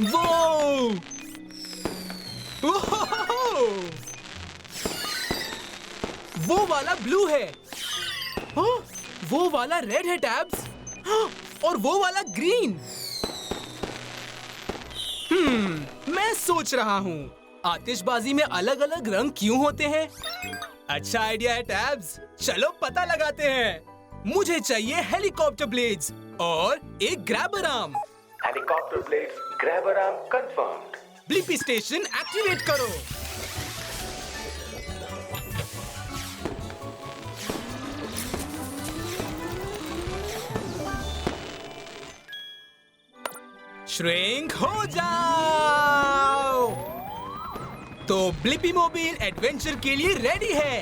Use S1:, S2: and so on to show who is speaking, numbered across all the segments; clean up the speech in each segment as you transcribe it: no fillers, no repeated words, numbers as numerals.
S1: वो ओहो! वो वाला ब्लू है। हाँ, वो वाला रेड है टैब्स। हाँ, और वो वाला ग्रीन। मैं सोच रहा हूँ आतिशबाजी में अलग अलग रंग क्यों होते हैं। अच्छा आइडिया है टैब्स, चलो पता लगाते हैं। मुझे चाहिए हेलीकॉप्टर ब्लेड्स और एक grabber arm.
S2: Helicopter blades, grabber arm confirmed.
S1: Blippi station activate करो। श्रिंक हो जाओ। तो ब्लिपी मोबाइल एडवेंचर के लिए रेडी है।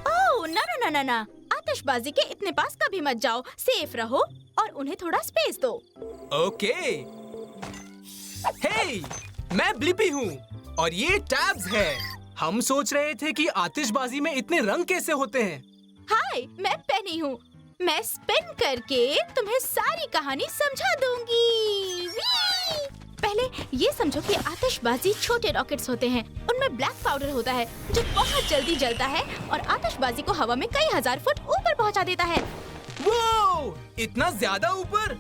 S3: ओह ना ना ना ना, आतिशबाजी के इतने पास कभी मत जाओ। सेफ रहो और उन्हें थोड़ा स्पेस दो।
S1: ओके। हे, मैं ब्लिपी हूँ और ये टैब्स है। हम सोच रहे थे कि आतिशबाजी में इतने रंग कैसे होते हैं।
S3: हाय, मैं पेनी हूँ। मैं स्पिन करके तुम्हें सारी कहानी समझा दूंगी। वी! पहले ये समझो कि आतिशबाजी छोटे रॉकेट्स होते हैं। उनमें ब्लैक पाउडर होता है जो बहुत जल्दी जलता है और आतिशबाजी को हवा में कई हजार फुट ऊपर पहुंचा देता है।
S1: वो इतना ज्यादा ऊपर।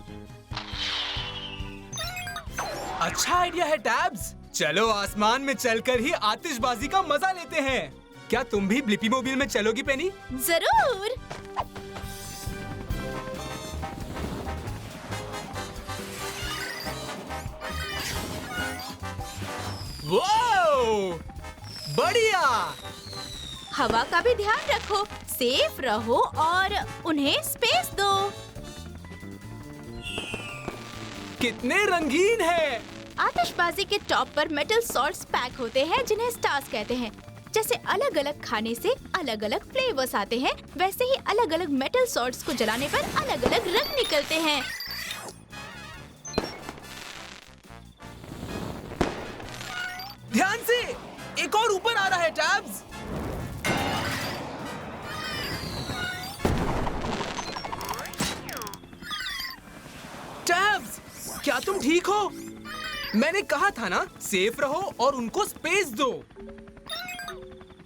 S1: अच्छा आइडिया है टैब्स। चलो आसमान में चलकर ही आतिशबाजी का मजा लेते हैं। क्या तुम भी ब्लिपी मोबाइल में चलोगी पेनी?
S3: जरूर।
S1: वो बढ़िया।
S3: हवा का भी ध्यान रखो, सेफ रहो और उन्हें स्पेस दो।
S1: कितने रंगीन है।
S3: आतिशबाजी के टॉप पर मेटल सॉल्ट्स पैक होते हैं जिन्हें स्टार्स कहते हैं। जैसे अलग अलग खाने से अलग अलग फ्लेवर्स आते हैं, वैसे ही अलग अलग मेटल सॉल्ट्स को जलाने पर अलग अलग रंग निकलते हैं।
S1: ध्यान से, एक और ऊपर आ रहा है टैब्स। टैब्स, क्या तुम ठीक हो? मैंने कहा था ना, सेफ रहो और उनको स्पेस दो।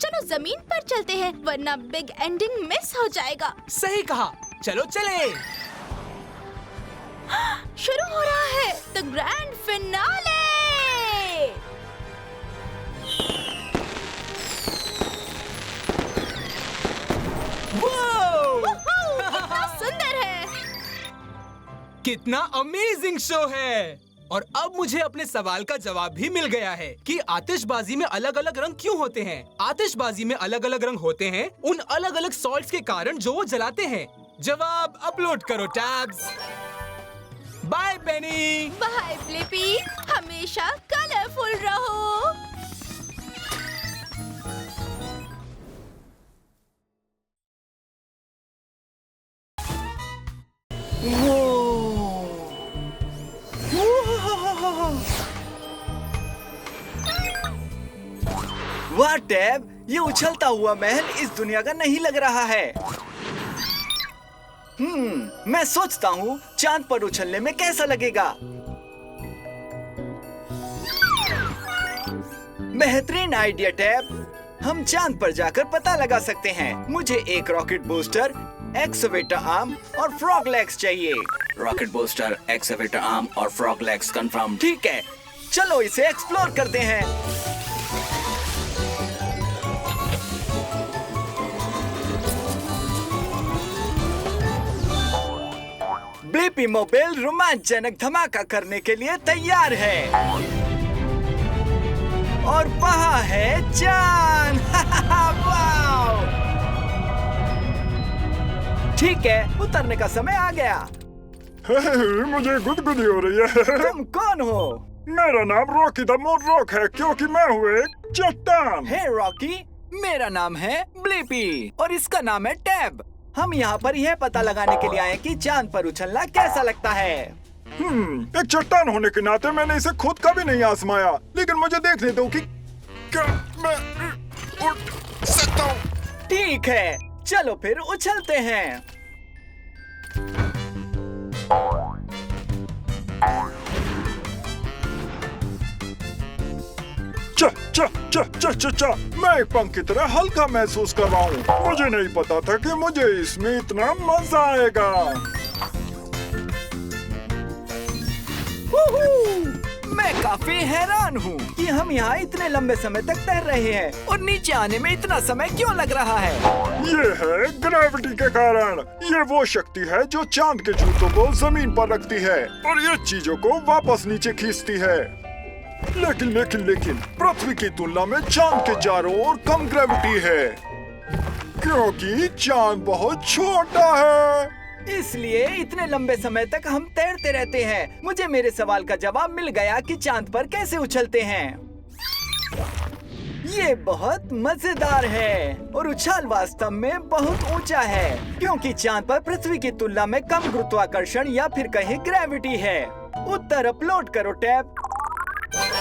S3: चलो जमीन पर चलते हैं, वरना बिग एंडिंग मिस हो जाएगा।
S1: सही कहा, चलो चले।
S3: शुरू हो रहा है द ग्रैंड फिनाले। कितना सुंदर है।
S1: कितना अमेजिंग शो है। और अब मुझे अपने सवाल का जवाब भी मिल गया है कि आतिशबाजी में अलग अलग रंग क्यों होते हैं। आतिशबाजी में अलग अलग रंग होते हैं उन अलग अलग सॉल्ट्स के कारण जो वो जलाते हैं। जवाब अपलोड करो टैब्स। बाय पेनी।
S3: बाय ब्लिपी, हमेशा कलरफुल रहो।
S4: वाह टैब, ये उछलता हुआ महल इस दुनिया का नहीं लग रहा है। मैं सोचता हूँ चांद पर उछलने में कैसा लगेगा। बेहतरीन आइडिया टैब। हम चांद पर जाकर पता लगा सकते हैं। मुझे एक रॉकेट बूस्टर, एक्सवेटर आर्म और फ्रॉग लेग्स चाहिए। रॉकेट बूस्टर, एक्सवेटर आर्म और फ्रॉग लेग्स कंफर्म। ठीक है, चलो इसे एक्सप्लोर करते हैं। ब्लिपी मोबाइल रोमांचजनक धमाका करने के लिए तैयार है। और वहाँ है चांद। वाव! ठीक है, उतरने का समय आ गया।
S5: मुझे गुदगुदी हो रही है।
S4: तुम कौन हो?
S5: मेरा नाम रॉकी द मून रॉक है क्योंकि मैं हूँ एक चट्टान।
S4: हे रॉकी, मेरा नाम है ब्लिपी और इसका नाम है टैब। हम यहाँ पर यह पता लगाने के लिए आए कि चांद पर उछलना कैसा लगता है।
S5: एक चट्टान होने के नाते मैंने इसे खुद कभी नहीं आजमाया, लेकिन मुझे देखने दो कि क्या मैं उड़ सकता हूँ।
S4: ठीक है, चलो फिर उछलते हैं।
S5: चा चा चा चा चा चा, मैं एक पंख की तरह हल्का महसूस कर रहा हूँ। मुझे नहीं पता था कि मुझे इसमें इतना मजा आएगा।
S4: मैं काफी हैरान हूँ कि हम यहाँ इतने लंबे समय तक तैर रहे हैं और नीचे आने में इतना समय क्यों लग रहा है।
S5: ये है ग्रेविटी के कारण। ये वो शक्ति है जो चांद के जूतों को जमीन पर रखती है और ये चीजों को वापस नीचे खींचती है। लेकिन पृथ्वी की तुलना में चांद के चारों ओर कम ग्रेविटी है, क्योंकि चांद बहुत छोटा है।
S4: इसलिए इतने लंबे समय तक हम तैरते रहते हैं। मुझे मेरे सवाल का जवाब मिल गया कि चांद पर कैसे उछलते हैं। ये बहुत मजेदार है और उछाल वास्तव में बहुत ऊंचा है, क्योंकि चांद पर पृथ्वी की तुलना में कम गुरुत्वाकर्षण या फिर कहें ग्रेविटी है। उत्तर अपलोड करो टैब।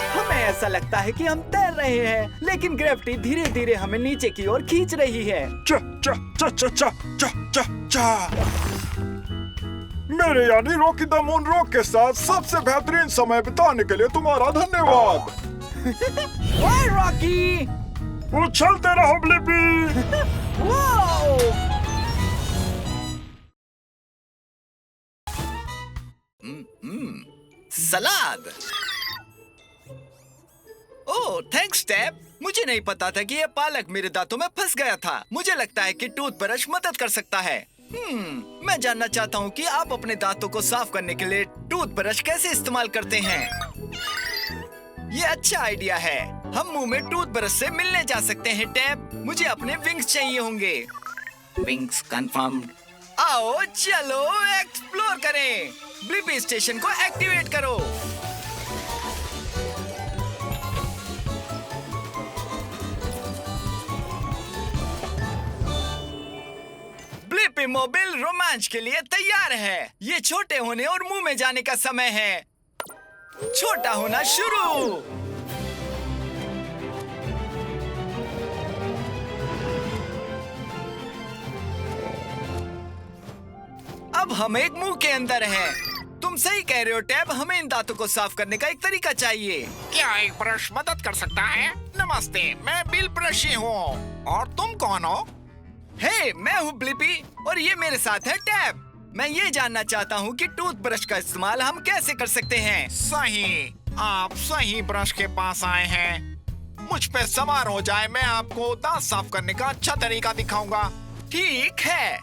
S4: हमें ऐसा लगता है कि हम तैर रहे हैं, लेकिन ग्रेविटी धीरे धीरे हमें नीचे की ओर खींच रही है।
S5: चा चा चा चा चा चा चा चा। मेरे यानी रॉकी द मून रॉक के साथ सबसे बेहतरीन समय बिताने के लिए तुम्हारा धन्यवाद।
S4: वाह रॉकी!
S5: उछलते रहो ब्लिपी।
S4: वाओ! सलाद। Oh thanks Tab. मुझे नहीं पता था कि ये पालक मेरे दांतों में फंस गया था। मुझे लगता है कि टूथब्रश मदद कर सकता है। मैं जानना चाहता हूँ कि आप अपने दांतों को साफ करने के लिए टूथब्रश कैसे इस्तेमाल करते हैं। ये अच्छा आइडिया है। हम मुंह में टूथब्रश से मिलने जा सकते हैं टैब। मुझे अपने विंग्स चाहिए होंगे। Wings confirm. आओ चलो एक्सप्लोर करें। ब्लिपी स्टेशन को एक्टिवेट करो। ब्लिपी मोबाइल रोमांच के लिए तैयार है। ये छोटे होने और मुंह में जाने का समय है। छोटा होना शुरू। अब हम एक मुंह के अंदर हैं। तुम सही कह रहे हो टैब। हमें इन दांतों को साफ करने का एक तरीका चाहिए।
S6: क्या एक ब्रश मदद कर सकता है? नमस्ते, मैं बिल ब्रशी हूँ। और तुम कौन हो?
S4: हे, मैं हूँ ब्लिपी और ये मेरे साथ है टैब। मैं ये जानना चाहता हूँ कि टूथब्रश का इस्तेमाल हम कैसे कर सकते हैं।
S6: सही, आप सही ब्रश के पास आए हैं। मुझ पे सवार हो जाए, मैं आपको दांत साफ करने का अच्छा तरीका दिखाऊंगा।
S4: ठीक है।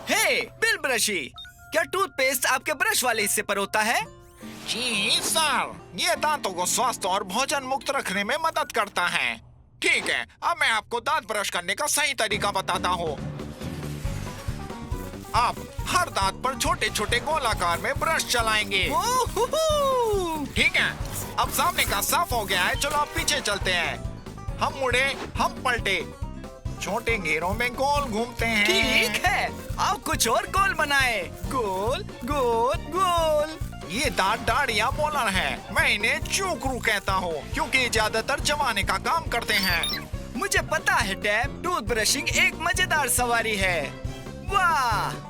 S4: हे बिल ब्रशी, क्या टूथपेस्ट आपके ब्रश वाले हिस्से पर होता है?
S6: जी सर, ये दांतों को स्वस्थ और भोजन मुक्त रखने में मदद करता है। ठीक है, अब मैं आपको दांत ब्रश करने का सही तरीका बताता हूँ। आप हर दांत पर छोटे छोटे गोलाकार में ब्रश चलाएंगे। ठीक है, अब सामने का साफ हो गया है। चलो अब पीछे चलते हैं। हम मुड़े, हम पलटे, छोटे घेरों में गोल घूमते हैं।
S4: ठीक है, अब कुछ और गोल बनाए। गोल गोल गोल।
S6: ये दांत दाढ़ियाँ बॉलर हैं। मैं इन्हें चूकरू कहता हूँ, क्योंकि ये ज्यादातर चबाने का काम करते हैं।
S4: मुझे पता है टैब, टूथ ब्रशिंग एक मजेदार सवारी है। वाह!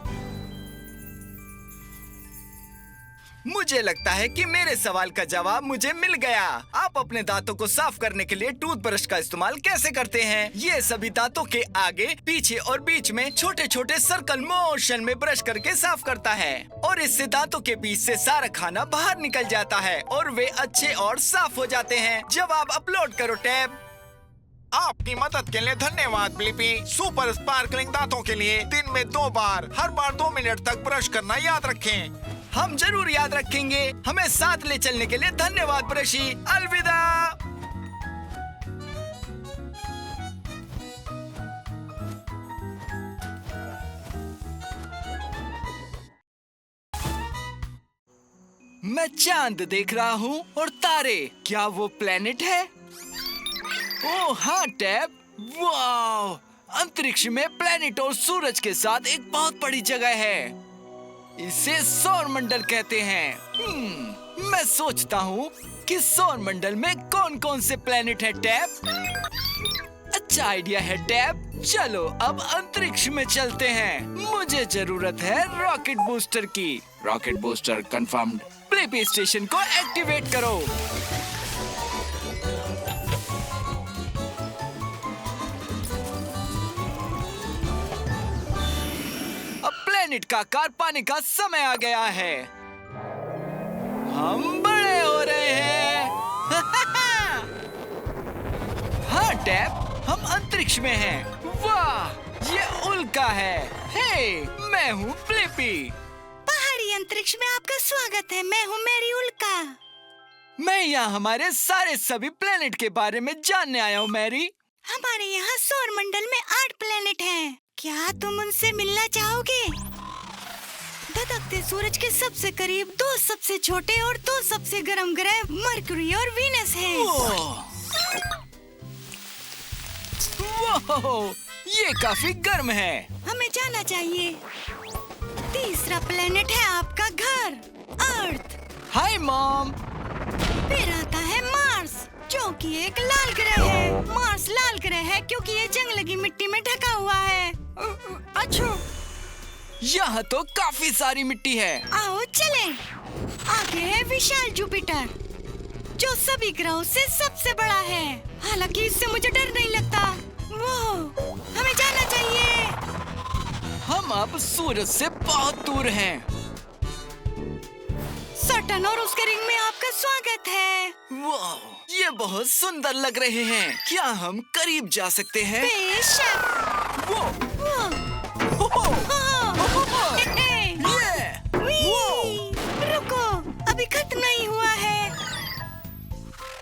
S4: मुझे लगता है कि मेरे सवाल का जवाब मुझे मिल गया। आप अपने दांतों को साफ करने के लिए टूथब्रश का इस्तेमाल कैसे करते हैं? ये सभी दांतों के आगे, पीछे और बीच में छोटे छोटे सर्कल मोशन में ब्रश करके साफ करता है और इससे दांतों के बीच से सारा खाना बाहर निकल जाता है और वे अच्छे और साफ हो जाते हैं। जवाब अपलोड करो टैब।
S6: आपकी मदद के लिए धन्यवाद ब्लिपी। सुपर स्पार्कलिंग दांतों के लिए दिन में 2 बार, हर बार 2 मिनट तक ब्रश करना याद रखें।
S4: हम जरूर याद रखेंगे। हमें साथ ले चलने के लिए धन्यवाद ब्रशी। अलविदा। मैं चांद देख रहा हूँ और तारे। क्या वो प्लेनेट है? ओह हाँ टैब। वाह, अंतरिक्ष में प्लेनेट और सूरज के साथ एक बहुत बड़ी जगह है। इसे सौर मंडल कहते हैं। मैं सोचता हूँ कि सौर मंडल में कौन कौन से प्लेनेट है टैब। अच्छा आइडिया है टैब। चलो अब अंतरिक्ष में चलते हैं। मुझे जरूरत है रॉकेट बूस्टर की। Rocket booster confirmed. Blippi station को एक्टिवेट करो। अब प्लेनेट का आकार पाने का समय आ गया है। हम बड़े हो रहे हैं। हाँ टैब, हम अंतरिक्ष में हैं। वाह, ये उल्का है। हे, मैं हूँ प्लेपी।
S7: पहाड़ी अंतरिक्ष में आपका स्वागत है। मैं हूँ मेरी उल्का।
S4: मैं यहाँ हमारे सारे सभी प्लेनेट के बारे में जानने आया हूँ मैरी।
S7: हमारे यहाँ सौर मंडल में 8 प्लेनेट हैं। क्या तुम उनसे मिलना चाहोगे? धधकते सूरज के सबसे करीब 2 सबसे छोटे और 2 सबसे गर्म ग्रह मरकरी और वीनस हैं।
S4: वो, ये काफी गर्म है।
S7: हमें जाना चाहिए। तीसरा प्लेनेट है आपका घर, अर्थ।
S4: Hi mom.
S7: फिर आता है मार्स, जो कि एक लाल ग्रह है। मार्स लाल ग्रह है क्योंकि ये जंग लगी मिट्टी में ढका हुआ है। अच्छा,
S4: यहाँ तो काफी सारी मिट्टी है।
S7: आओ चलें। आगे है विशाल जुपिटर, जो सभी ग्रहों से सबसे बड़ा है। हालांकि इससे मुझे डर नहीं लगता। वो, हमें जाना चाहिए।
S4: हम अब सूरज से बहुत दूर हैं।
S7: सटर्न और उसके रिंग में आपका स्वागत है।
S4: वाह, ये बहुत सुंदर लग रहे हैं। क्या हम करीब जा सकते हैं?
S7: बेशक।
S4: वो,
S7: वो, रुको, अभी खत्म नहीं हुआ है।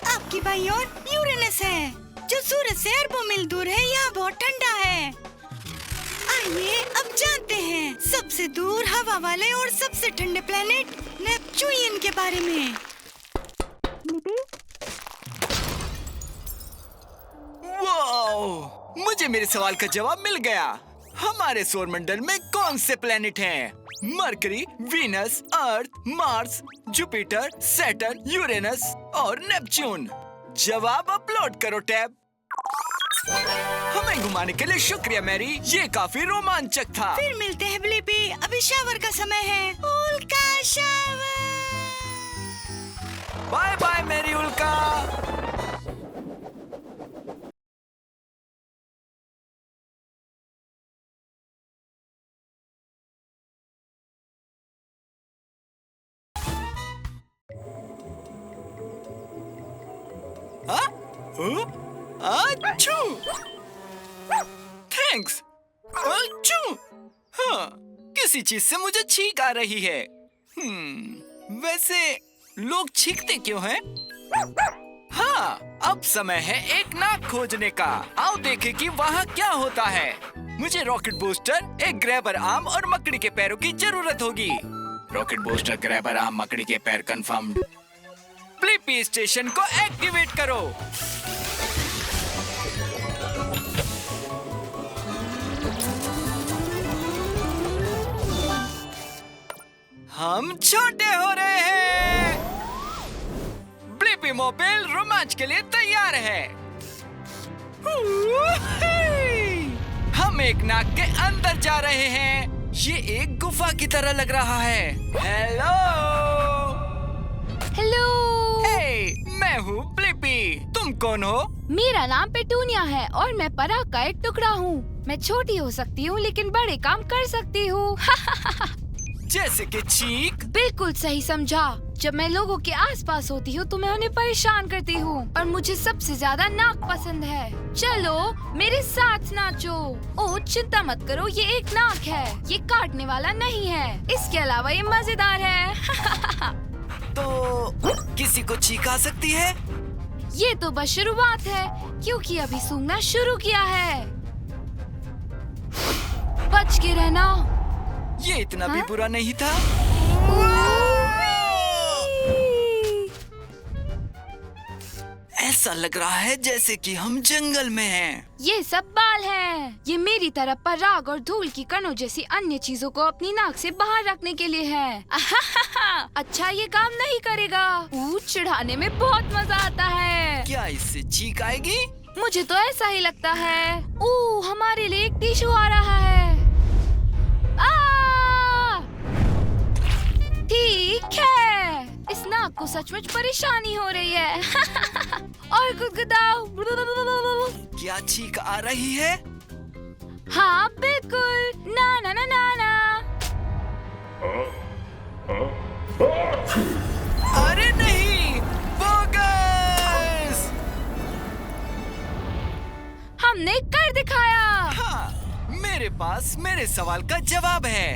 S7: आपकी बाईं ओर यूरेनस है, जो सूरज से अरबों मील दूर है। यहाँ बहुत ठंडा है। आइए अब जानते हैं सबसे दूर हवा वाले और सबसे ठंडे प्लेनेट नेपच्यून के बारे में।
S4: वाह, मुझे मेरे सवाल का जवाब मिल गया। हमारे सौर मंडल में कौन से प्लेनेट हैं? मरकरी, वीनस, अर्थ, मार्स, जुपिटर, सैटर्न, यूरेनस और नेपच्यून। जवाब अपलोड करो टैब। हमें घुमाने के लिए शुक्रिया मैरी, ये काफी रोमांचक था।
S7: फिर मिलते हैं ब्लिपी। अभी शावर का समय है। उल्का शावर।
S4: बाय बाय मेरी उल्का। अच्छू, थैंक्स। अच्छू, हाँ, किसी चीज से मुझे छींक आ रही है। वैसे लोग छींकते क्यों हैं? हाँ, अब समय है एक नाक खोजने का। आओ देखें कि वहाँ क्या होता है। मुझे रॉकेट बूस्टर, एक ग्रैबर आर्म और मकड़ी के पैरों की जरूरत होगी। रॉकेट बूस्टर, ग्रैबर आर्म, मकड़ी के पैर कंफर्म्ड। प्लीपी स्टेशन को एक्टिवेट करो। हम छोटे हो रहे हैं। ब्लिपी मोबाइल रोमांच के लिए तैयार है। हम एक नाक के अंदर जा रहे हैं। ये एक गुफा की तरह लग रहा है। Hello
S3: hello.
S4: हे, मैं हूँ ब्लिपी। तुम कौन हो?
S3: मेरा नाम पेटूनिया है और मैं पराग का एक टुकड़ा हूँ। मैं छोटी हो सकती हूँ लेकिन बड़े काम कर सकती हूँ।
S4: जैसे कि चीख।
S3: बिल्कुल सही समझा। जब मैं लोगों के आसपास होती हूँ तो मैं उन्हें परेशान करती हूँ और मुझे सबसे ज्यादा नाक पसंद है। चलो मेरे साथ नाचो। ओह चिंता मत करो, ये एक नाक है, ये काटने वाला नहीं है। इसके अलावा ये मजेदार है।
S4: तो किसी को चीख आ सकती है?
S3: ये तो बस शुरुआत है, क्योंकि अभी सूंघना शुरू किया है। बच के रहना।
S4: ये इतना भी बुरा नहीं था। ऐसा लग रहा है जैसे कि हम जंगल में हैं।
S8: ये सब बाल हैं। ये मेरी तरह पराग और धूल की कणों जैसी अन्य चीजों को अपनी नाक से बाहर रखने के लिए है। अच्छा, ये काम नहीं करेगा। ऊंट चढ़ाने में बहुत मजा आता है।
S4: क्या इससे चीख आएगी?
S8: मुझे तो ऐसा ही लगता है। हमारे लिए एक टिश्यू आ रहा है। ठीक है, इस नाक को सचमुच परेशानी हो रही है। और गुदगुदाओ।
S4: क्या चीख आ रही है?
S8: हाँ बिल्कुल, ना ना ना ना ना।
S4: अरे नहीं, बोगस!
S8: हमने कर दिखाया।
S4: हाँ, मेरे पास मेरे सवाल का जवाब है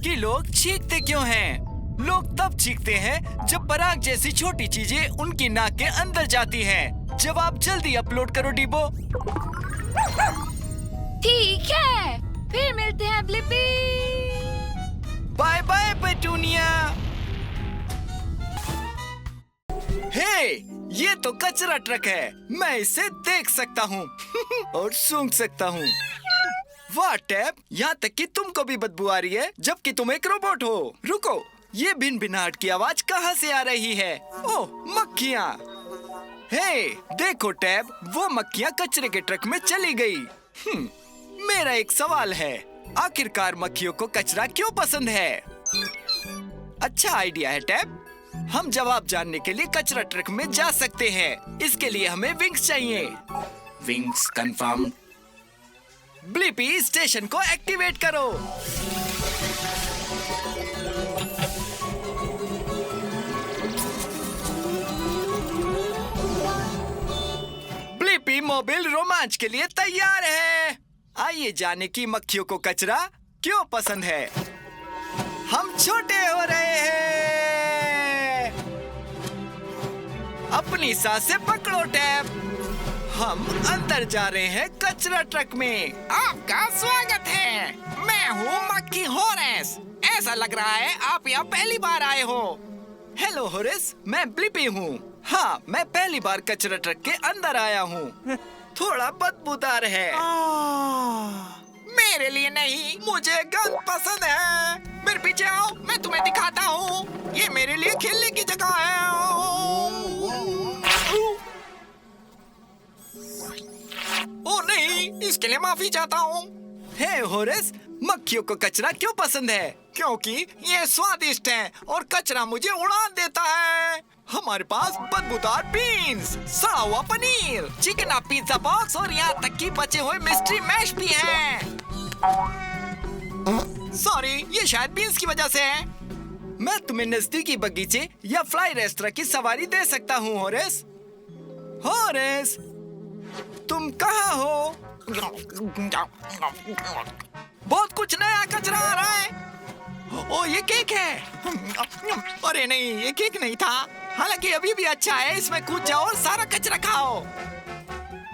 S4: कि लोग चीखते क्यों हैं। लोग तब चीखते हैं जब पराग जैसी छोटी चीजें उनकी नाक के अंदर जाती हैं। जवाब जल्दी अपलोड करो डिबो।
S8: ठीक है, फिर मिलते हैं Blippi.
S4: Bye bye Petunia. Hey, ये तो कचरा ट्रक है। मैं इसे देख सकता हूँ और सूंघ सकता हूँ। वाह टैब, यहाँ तक कि तुमको भी बदबू आ रही है जबकि तुम एक रोबोट हो। रुको, ये भिन-भिनाहट की आवाज कहाँ से आ रही है? ओह, मक्खियाँ। हे, देखो टैब, वो मक्खियाँ कचरे के ट्रक में चली गई। मेरा एक सवाल है, आखिरकार मक्खियों को कचरा क्यों पसंद है? अच्छा आइडिया है टैब। हम जवाब जानने के लिए कचरा ट्रक में जा सकते हैं। इसके लिए हमें विंग्स चाहिए। Wings confirm. ब्लिपी, स्टेशन को एक्टिवेट करो। ब्लिपी मोबाइल रोमांच के लिए तैयार है। आइए जाने की मक्खियों को कचरा क्यों पसंद है। हम छोटे हो रहे हैं। अपनी सांसें पकड़ो टैब। हम अंदर जा रहे हैं कचरा ट्रक में।
S6: आपका स्वागत है। मैं हूँ मक्खी होरेस। ऐसा लग रहा है आप यहाँ पहली बार आए हो।
S4: हेलो होरेस, मैं ब्लिपी हूँ। हाँ, मैं पहली बार कचरा ट्रक के अंदर आया हूँ। थोड़ा बदबूदार है।
S6: मेरे लिए नहीं, मुझे गंद पसंद है। मेरे पीछे आओ, मैं तुम्हें दिखाता हूँ। ये मेरे लिए खेलने की जगह है। ओ नहीं, इसके लिए माफी चाहता हूँ।
S4: हे होरेस, मक्खियों को कचरा क्यों पसंद है?
S6: क्योंकि ये स्वादिष्ट है और कचरा मुझे उड़ा देता है। हमारे पास बदबूदार बीन्स, सड़ा हुआ पनीर, चिकन पिज्जा बॉक्स और यहाँ तक कि बचे हुए मिस्ट्री मैश भी हैं। सॉरी, ये शायद बीन्स की वजह से है।
S4: मैं तुम्हें नजदीकी बगीचे या फ्लाई रेस्टोरेंट की सवारी दे सकता हूँ होरेस। होरेस, तुम कहाँ हो?
S6: बहुत कुछ नया कचरा आ रहा है। ओ, ये केक है। अरे नहीं, ये केक नहीं था। हालांकि अभी भी अच्छा है। इसमें कूद जाओ और सारा कचरा खाओ।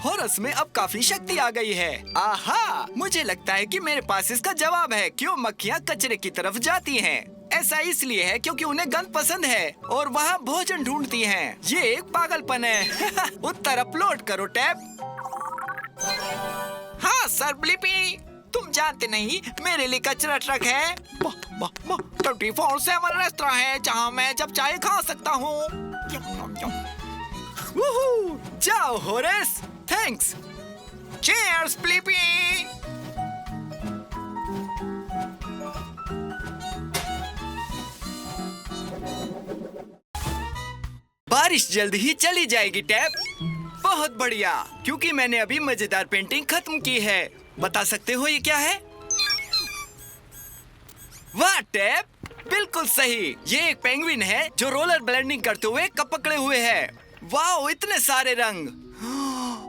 S4: होरस में अब काफी शक्ति आ गई है। आहा, मुझे लगता है कि मेरे पास इसका जवाब है क्यों मक्खियाँ कचरे की तरफ जाती हैं। ऐसा इसलिए है क्योंकि उन्हें गंद पसंद है और वहाँ भोजन ढूंढती हैं। ये एक पागलपन है। उत्तर अपलोड करो टैब।
S6: हाँ सर ब्लिपी, तुम जानते नहीं, मेरे लिए कचरा ट्रक है। 24/7 रेस्टोरेंट है जहाँ मैं जब चाहे खा सकता हूँ।
S4: जाओ होरेस, थैंक्स।
S6: Cheers Blippi.
S4: बारिश जल्द ही चली जाएगी टैब। बहुत बढ़िया, क्योंकि मैंने अभी मजेदार पेंटिंग खत्म की है। बता सकते हो ये क्या है? वाह टैब, बिल्कुल सही। ये एक पेंगुइन है जो रोलर ब्लेंडिंग करते हुए कप पकड़े हुए है। वाह, इतने सारे रंग।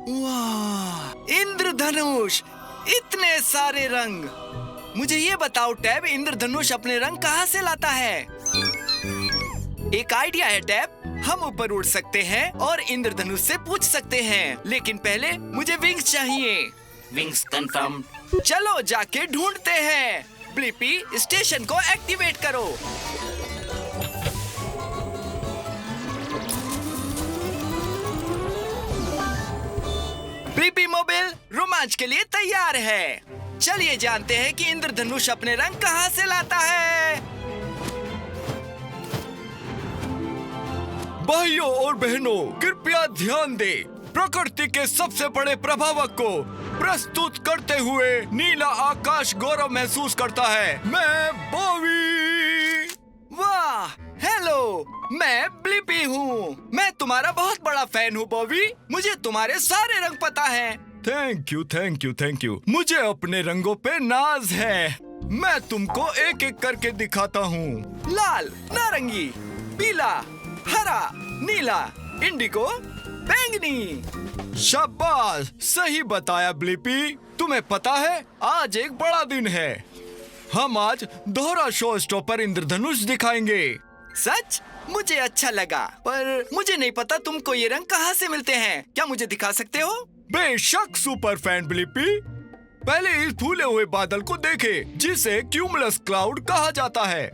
S4: वाह, इंद्रधनुष, इतने सारे रंग। मुझे ये बताओ टैब, इंद्रधनुष अपने रंग कहाँ से लाता है? एक आइडिया है टैब, हम ऊपर उड़ सकते हैं और इंद्रधनुष से पूछ सकते हैं, लेकिन पहले मुझे विंग्स चाहिए। Wings confirm. चलो जाके ढूंढते हैं। ब्लिपी, स्टेशन को एक्टिवेट करो। रोमांच के लिए तैयार है। चलिए जानते हैं कि इंद्रधनुष अपने रंग कहाँ से लाता है। भाइयों और बहनों, कृपया ध्यान दें। प्रकृति के सबसे बड़े प्रभावक को प्रस्तुत करते हुए नीला आकाश गौरव महसूस करता है। मैं बॉबी। वाह, हेलो, मैं ब्लिपी हूँ। मैं तुम्हारा बहुत बड़ा फैन हूँ बॉबी। मुझे तुम्हारे सारे रंग पता है। Thank you, thank you, thank you. मुझे अपने रंगों पे नाज है। मैं तुमको एक एक करके दिखाता हूँ। लाल, नारंगी, पीला, हरा, नीला, इंडिगो, बैंगनी। शाबाश, सही बताया ब्लिपी। तुम्हें पता है, आज एक बड़ा दिन है। हम आज दोहरा शो स्टॉपर इंद्रधनुष दिखाएंगे। सच? मुझे अच्छा लगा, पर मुझे नहीं पता तुमको ये रंग कहाँ से मिलते हैं। क्या मुझे दिखा सकते हो? बेशक सुपर फैन ब्लिपी। पहले इस फूले हुए बादल को देखे, जिसे क्यूमुलस क्लाउड कहा जाता है।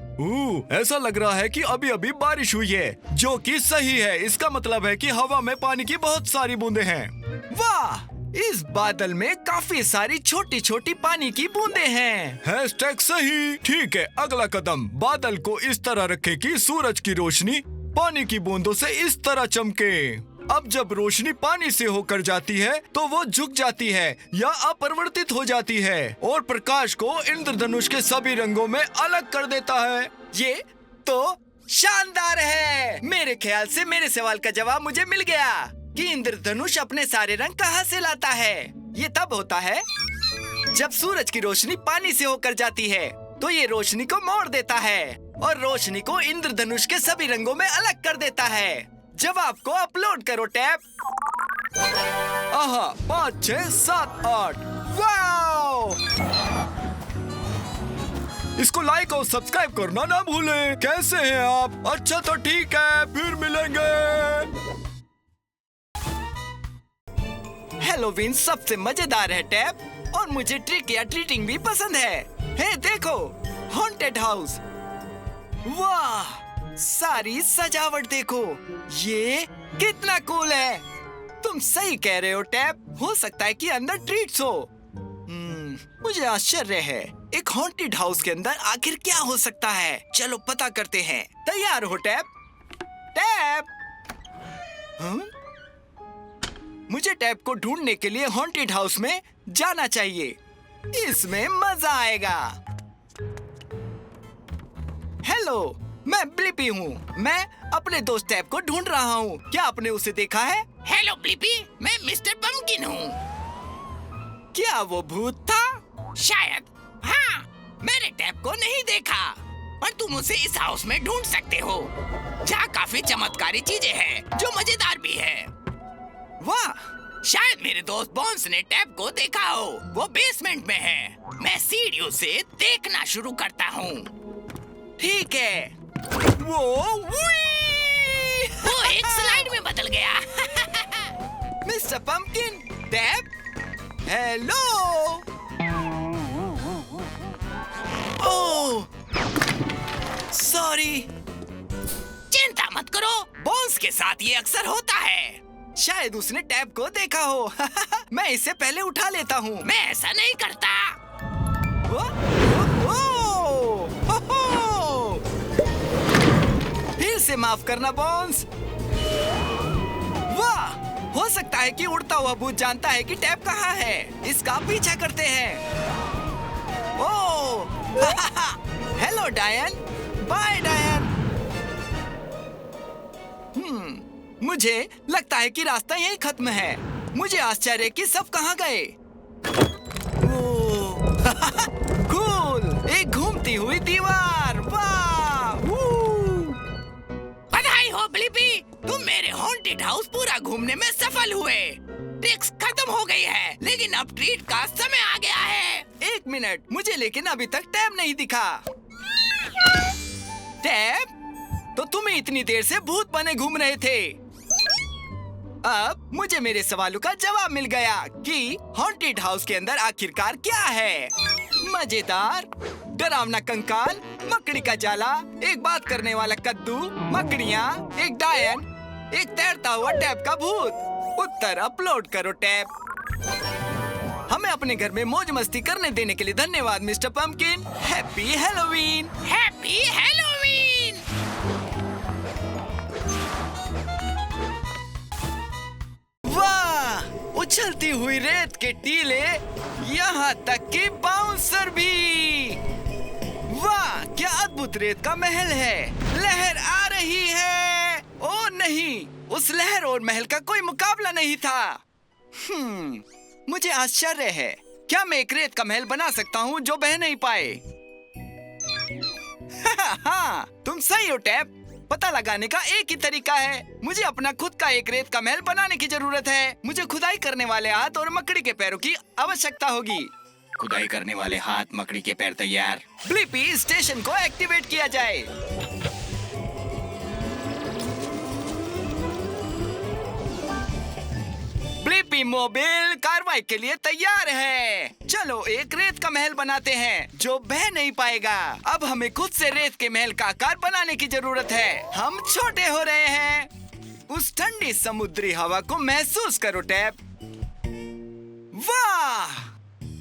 S4: ऐसा लग रहा है कि अभी अभी बारिश हुई है, जो कि सही है। इसका मतलब है कि हवा में पानी की बहुत सारी बूंदें हैं। वाह, इस बादल में काफी सारी छोटी छोटी पानी की बूंदें हैं। हैशटैग सही। ठीक है, अगला कदम, बादल को इस तरह रखें कि सूरज की रोशनी पानी की बूंदों से इस तरह चमके। अब जब रोशनी पानी से होकर जाती है तो वो झुक जाती है या अपरिवर्तित हो जाती है और प्रकाश को इंद्रधनुष के सभी रंगों में अलग कर देता है। ये तो शानदार है। मेरे ख्याल से मेरे सवाल का जवाब मुझे मिल गया कि इंद्रधनुष अपने सारे रंग कहाँ से लाता है। ये तब होता है जब सूरज की रोशनी पानी से होकर जाती है, तो ये रोशनी को मोड़ देता है और रोशनी को इंद्रधनुष के सभी रंगों में अलग कर देता है। जवाब को अपलोड करो टैब। आहा, 5, 6, 7, 8। वाओ! इसको लाइक और सब्सक्राइब करना ना भूलें। कैसे हैं आप? अच्छा तो ठीक है, फिर मिलेंगे। हैलोवीन सबसे मजेदार है टैब, और मुझे ट्रिक या ट्रीटिंग भी पसंद है। हे देखो, हॉन्टेड हाउस। वाह, सारी सजावट देखो, ये कितना कूल है। तुम सही कह रहे हो टैब, हो सकता है कि अंदर ट्रीट्स हो। मुझे आश्चर्य है, एक हॉन्टेड हाउस के अंदर आखिर क्या हो सकता है। चलो पता करते हैं। तैयार हो टैब? टैब, मुझे टैब को ढूंढने के लिए हॉन्टेड हाउस में जाना चाहिए। इसमें मजा आएगा। हेलो, मैं ब्लिपी हूँ। मैं अपने दोस्त टैब को ढूंढ रहा हूँ। क्या आपने उसे देखा है?
S9: हेलो ब्लिपी, मैं मिस्टर पंपकिन हूँ।
S4: क्या वो भूत था?
S9: शायद। हाँ, मैंने टैब को नहीं देखा, पर तुम उसे इस हाउस में ढूंढ सकते हो, जहाँ काफी चमत्कारी चीजें हैं जो मजेदार भी है।
S4: वाह,
S9: शायद मेरे दोस्त बॉन्स ने टैब को देखा हो। वो बेसमेंट में है। मैं सीढ़ियों से देखना शुरू करता हूँ।
S4: ठीक है। वो
S9: एक स्लाइड में बदल गया।
S4: Mister pumpkin, Tab, hello. Oh, sorry.
S9: चिंता मत करो, बॉन्स के साथ ये अक्सर होता है।
S4: शायद उसने टैब को देखा हो। मैं इसे पहले उठा लेता हूँ।
S9: मैं ऐसा नहीं करता।
S4: फिर से माफ करना बॉन्स। वाह, हो सकता है कि उड़ता हुआ भूत जानता है कि टैब कहाँ है। इसका पीछा करते हैं। ओह, हेलो डायन। बाय डायन। मुझे लगता है कि रास्ता यहीं खत्म है। मुझे आश्चर्य कि सब कहाँ गए। कूल, एक घूमती हुई दीवार। वाह!
S9: बधाई हो ब्लिपी, तुम मेरे हॉन्टेड हाउस पूरा घूमने में सफल हुए। ट्रिक्स खत्म हो गई है, लेकिन अब ट्रीट का समय आ गया है।
S4: 1 मिनट, मुझे लेकिन अभी तक टैब नहीं दिखा। टैब, तो तुम्हें इतनी देर से भूत बने घूम रहे थे। अब मुझे मेरे सवालों का जवाब मिल गया कि हॉन्टेड हाउस के अंदर आखिरकार क्या है। मजेदार, डरावना कंकाल, मकड़ी का जाला, एक बात करने वाला कद्दू, मकड़ियाँ, एक डायन, एक तैरता हुआ टैब का भूत। उत्तर अपलोड करो टैब। हमें अपने घर में मौज मस्ती करने देने के लिए धन्यवाद mister pumpkin. Happy Halloween.
S9: Happy Halloween.
S4: वाह, उछलती हुई रेत के टीले, यहाँ तक कि बाउंसर भी। वाह, क्या अद्भुत रेत का महल है। लहर आ रही है। ओ नहीं, उस लहर और महल का कोई मुकाबला नहीं था। मुझे आश्चर्य है, क्या मैं एक रेत का महल बना सकता हूँ जो बह नहीं पाए? हाँ, तुम सही हो टैप। पता लगाने का एक ही तरीका है। मुझे अपना खुद का एक रेत का महल बनाने की जरूरत है। मुझे खुदाई करने वाले हाथ और मकड़ी के पैरों की आवश्यकता होगी। खुदाई करने वाले हाथ, मकड़ी के पैर तैयार। ब्लिपी स्टेशन को एक्टिवेट किया जाए। ब्लिपी मोबाइल कार्रवाई के लिए तैयार है। चलो एक रेत का महल बनाते हैं जो बह नहीं पाएगा। अब हमें खुद से रेत के महल का आकार बनाने की जरूरत है। हम छोटे हो रहे हैं। उस ठंडी समुद्री हवा को महसूस करो टैप। वाह!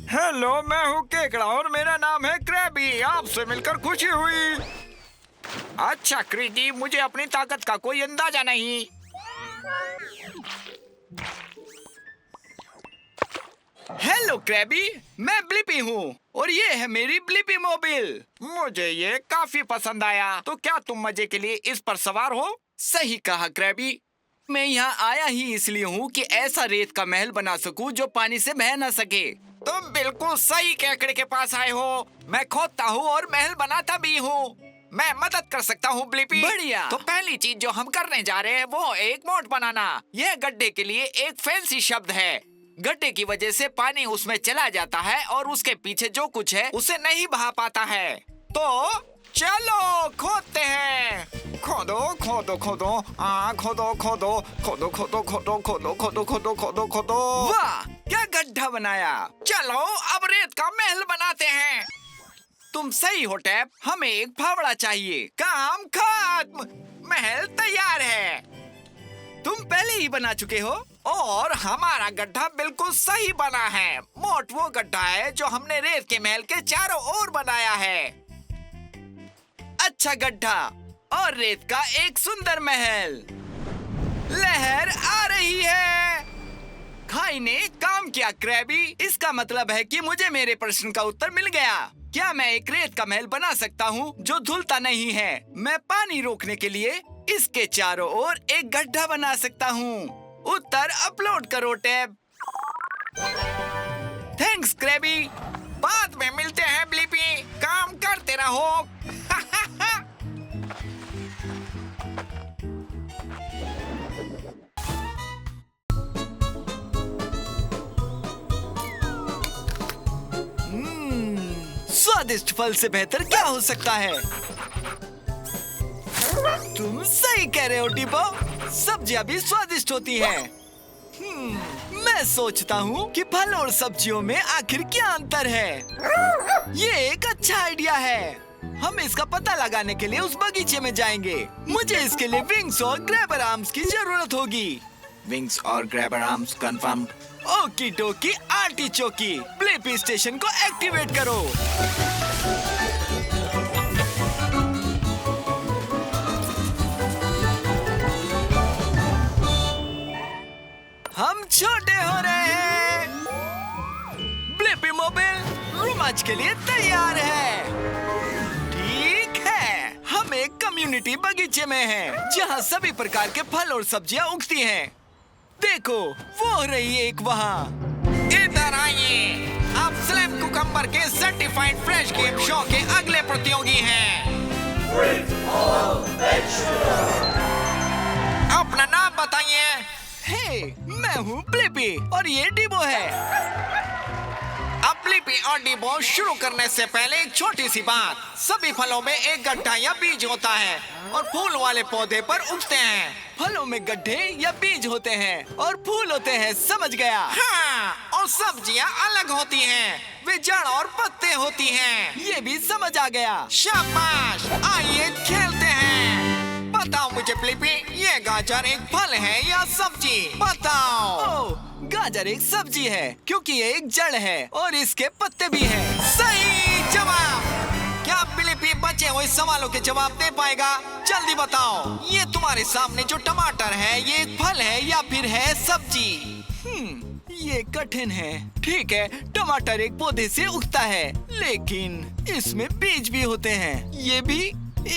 S6: हेलो, मैं हूँ केकड़ा और मेरा नाम है क्रैबी। आपसे मिलकर खुशी हुई। अच्छा क्रिकी, मुझे अपनी ताकत का कोई अंदाजा नहीं।
S4: हेलो क्रैबी, मैं ब्लिपी हूँ और ये है मेरी ब्लिपी मोबाइल।
S6: मुझे ये काफी पसंद आया। तो क्या तुम मजे के लिए इस पर सवार हो?
S4: सही कहा क्रैबी। मैं यहाँ आया ही इसलिए हूँ कि ऐसा रेत का महल बना सकूँ जो पानी से बह ना सके।
S6: तुम बिल्कुल सही केकड़े के पास आए हो। मैं खोदता हूँ और महल बनाता भी हूँ। मैं मदद कर सकता हूँ ब्लिपी।
S4: बढ़िया।
S6: तो पहली चीज जो हम करने जा रहे हैं वो एक मोट बनाना। यह गड्ढे के लिए एक फैंसी शब्द है। गड्ढे की वजह से पानी उसमें चला जाता है और उसके पीछे जो कुछ है उसे नहीं बहा पाता है। तो चलो खोदते हैं। खोदो खोदो खोदो, खोदो खोदो खोदो खोदो खोदो खोदो खोदो खोदो खोदो खोदो।
S4: वाह, क्या गड्ढा बनाया।
S6: चलो अब रेत का महल बनाते हैं।
S4: तुम सही हो टैप। हमें एक फावड़ा चाहिए।
S6: काम खत्म, महल तैयार है।
S4: तुम पहले ही बना चुके हो
S6: और हमारा गड्ढा बिल्कुल सही बना है। मोट वो गड्ढा है जो हमने रेत के महल के चारों ओर बनाया है।
S4: अच्छा गड्ढा और रेत का एक सुंदर महल। लहर आ रही है। खाई ने काम किया क्रैबी। इसका मतलब है कि मुझे मेरे प्रश्न का उत्तर मिल गया। क्या मैं एक रेत का महल बना सकता हूँ जो धुलता नहीं है? मैं पानी रोकने के लिए इसके चारों ओर एक गड्ढा बना सकता हूँ। उत्तर अपलोड करो टैब। Thanks Krabby.
S6: बाद में मिलते हैं ब्लिपी। काम करते रहो।
S4: स्वादिष्ट फल से बेहतर क्या हो सकता है? तुम सही कह रहे हो डिपो। सब्जियां भी स्वादिष्ट होती हैं। मैं सोचता हूँ कि फल और सब्जियों में आखिर क्या अंतर है। ये एक अच्छा आइडिया है। हम इसका पता लगाने के लिए उस बगीचे में जाएंगे। मुझे इसके लिए विंग्स और ग्रैबर आर्म्स की जरूरत होगी।
S6: विंग्स और ग्रैबर आर्म्स कंफर्म्ड।
S4: ओकी डोकी आर्टिचोकी। ब्लिपी स्टेशन को एक्टिवेट करो। हम छोटे हो रहे हैं। ब्लिपी मोबाइल रोमांच के लिए तैयार है। ठीक है, हम एक कम्युनिटी बगीचे में हैं, जहां सभी प्रकार के फल और सब्जियां उगती हैं। देखो, वो रही एक वहाँ।
S6: इधर आइए। आप स्लैम कुकम्बर के सर्टिफाइड फ्रेश गेम शो के अगले प्रतियोगी हैं। अपना नाम बताइए।
S4: हे, मैं हूँ ब्लिपी और ये डिबो है।
S6: अब ब्लिपी और डिबो शुरू करने से पहले एक छोटी सी बात। सभी फलों में एक गड्ढा या बीज होता है और फूल वाले पौधे पर उगते हैं।
S4: फलों में गड्ढे या बीज होते हैं और फूल होते हैं। समझ गया।
S6: हाँ, और सब्जियाँ अलग होती हैं। वे जड़ और पत्ते होती हैं।
S4: ये भी समझ आ गया।
S6: शाबाश, आइए खेलते हैं। बताओ मुझे ब्लिपी, ये गाजर एक फल है या सब्जी? बताओ।
S4: ओह, गाजर एक सब्जी है क्योंकि ये एक जड़ है और इसके पत्ते भी हैं। सही जवाब। क्या ब्लिपी बचे हुए सवालों के जवाब दे पाएगा? जल्दी बताओ। ये तुम्हारे सामने जो टमाटर है ये एक फल है या फिर है सब्जी? ये कठिन है। ठीक है, टमाटर एक पौधे से उगता है लेकिन इसमें बीज भी होते हैं। ये भी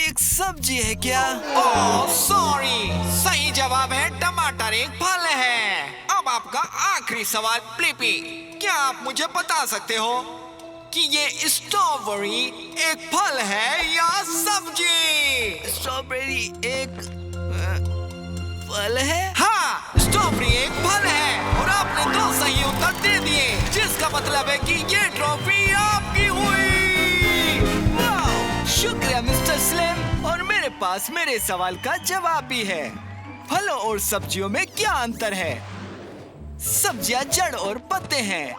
S4: एक सब्जी है क्या? ओह सॉरी, सही जवाब है टमाटर एक फल है। अब आपका आखिरी सवाल ब्लिपी, क्या आप मुझे बता सकते हो कि ये स्ट्रॉबेरी एक फल है या सब्जी? स्ट्रॉबेरी एक फल है? हाँ, स्ट्रॉबेरी एक फल है और आपने 2 सही उत्तर दे दिए, जिसका मतलब है कि ये ट्रॉफी आपकी हुई। वाह, शुक्रिया मिस्टर स्लिम। और मेरे पास मेरे सवाल का जवाब भी है। फलों और सब्जियों में क्या अंतर है? सब्जियां जड़ और पत्ते हैं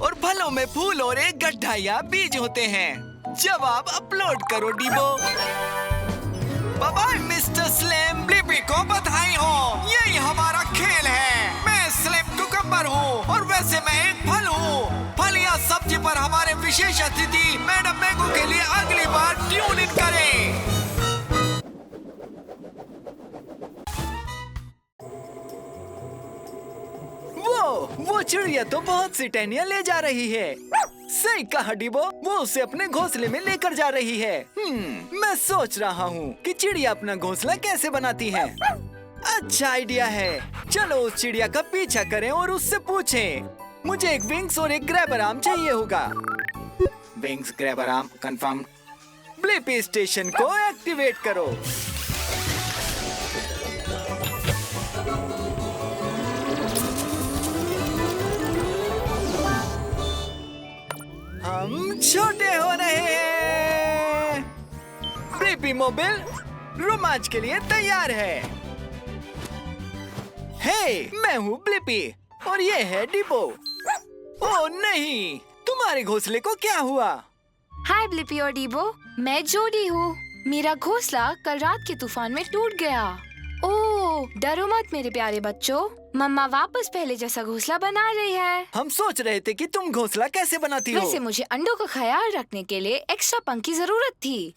S4: और फलों में फूल और एक गड्ढा या बीज होते हैं। जवाब अपलोड करो Dibo. Bye bye mister Slim. Blippi को बधाई हो, यही हमारा खेल है। मैं स्लिम कुकम्बर हूँ और वैसे मैं एक फल हूँ। फल या सब्जी पर हमारे विशेष अतिथि मैडम मैंगो के लिए अगली बार ट्यून इन करें। वो चिड़िया तो बहुत सी टहनियाँ ले जा रही है। सही कहा डीबो, वो उसे अपने घोंसले में लेकर जा रही है। मैं सोच रहा हूँ कि चिड़िया अपना घोंसला कैसे बनाती है। अच्छा आइडिया है, चलो उस चिड़िया का पीछा करें और उससे पूछें। मुझे एक विंग्स और एक ग्रैबर आर्म चाहिए होगा। Wings grabber arm confirm. Blippi station को एक्टिवेट करो। हम छोटे हो रहे हैं। ब्लिपी मोबाइल रोमांच के लिए तैयार है। हे, मैं हूँ ब्लिपी और ये है डीबो। ओह नहीं, तुम्हारे घोंसले को क्या हुआ?
S8: हाय ब्लिपी और डीबो, मैं जोडी हूँ। मेरा घोंसला कल रात के तूफान में टूट गया। ओह डरो मत मेरे प्यारे बच्चों, मम्मा वापस पहले जैसा घोंसला बना रही है।
S4: हम सोच रहे थे कि तुम घोंसला कैसे बनाती हो।
S8: वैसे मुझे अंडों का ख्याल रखने के लिए एक्स्ट्रा पंख की जरूरत थी।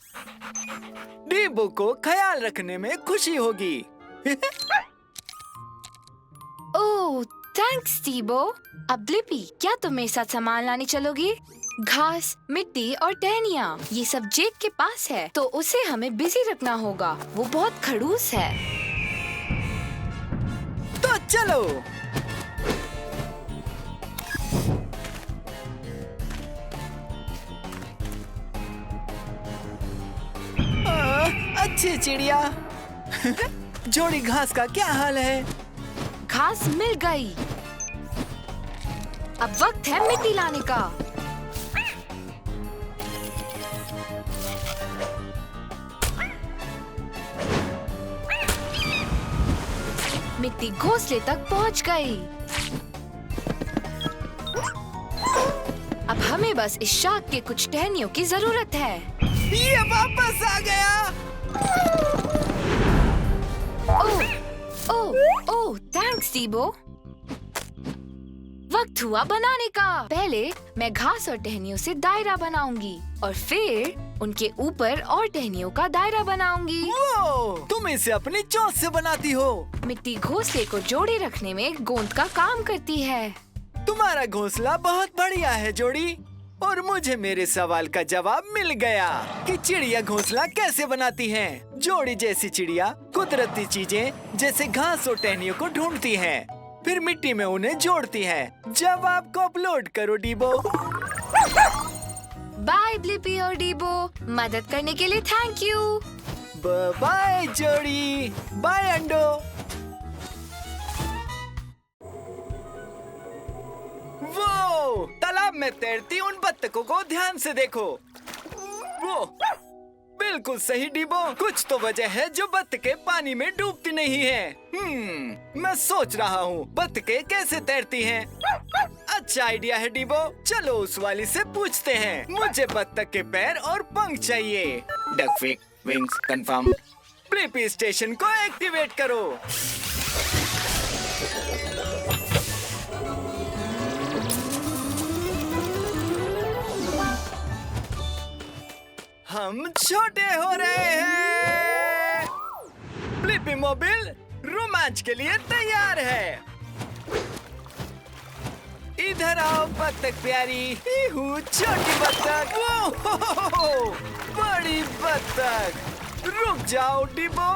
S4: डीबो को ख्याल रखने में खुशी होगी।
S8: ओह थैंक्स डीबो। अब ब्लिपी, क्या तुम मेरे साथ सामान लाने चलोगी? घास, मिट्टी और टहनियाँ, ये सब जेक के पास है तो उसे हमें बिजी रखना होगा। वो बहुत खड़ूस है।
S4: तो चलो। अच्छी चिड़िया। जोड़ी घास का क्या हाल है?
S8: घास मिल गई। अब वक्त है मिट्टी लाने का। मिट्टी घोंसले तक पहुंच गई। अब हमें बस इस शाख के कुछ टहनियों की जरूरत है।
S4: ये वापस आ गया।
S8: ओह थैंक्स डीबो। वक्त हुआ बनाने का। पहले मैं घास और टहनियों से दायरा बनाऊंगी और फिर उनके ऊपर और टहनियों का दायरा बनाऊंगी।
S4: तुम इसे अपनी चोंच से बनाती हो।
S8: मिट्टी घोंसले को जोड़े रखने में गोंद का काम करती है।
S4: तुम्हारा घोंसला बहुत बढ़िया है जोड़ी। और मुझे मेरे सवाल का जवाब मिल गया कि चिड़िया घोंसला कैसे बनाती हैं। जोड़ी जैसी चिड़िया कुदरती चीजें जैसे घास और टहनियों को ढूंढती हैं, फिर मिट्टी में उन्हें जोड़ती हैं। जवाब को अपलोड करो डीबो।
S8: बाय ब्लिपी और डीबो, मदद करने के लिए थैंक यू।
S4: बाय जोड़ी, बाय अंडो। वो तालाब में तैरती उन बत्तखों को ध्यान से देखो। वो बिल्कुल सही डीबो। कुछ तो वजह है जो बत्तखें पानी में डूबती नहीं हैं। मैं सोच रहा हूँ बत्तखें कैसे तैरती हैं। अच्छा आइडिया है डीबो, चलो उस वाली से पूछते हैं। मुझे बत्तख के पैर और पंख चाहिए। Duck wings confirm. Blippi station को एक्टिवेट करो। हम छोटे हो रहे हैं। ब्लिपी मोबिल रोमांच के लिए तैयार है। इधर आओ बत्तख प्यारी। हूँ छोटी बत्तख। ओह, बड़ी बत्तख। रुक जाओ डिबो।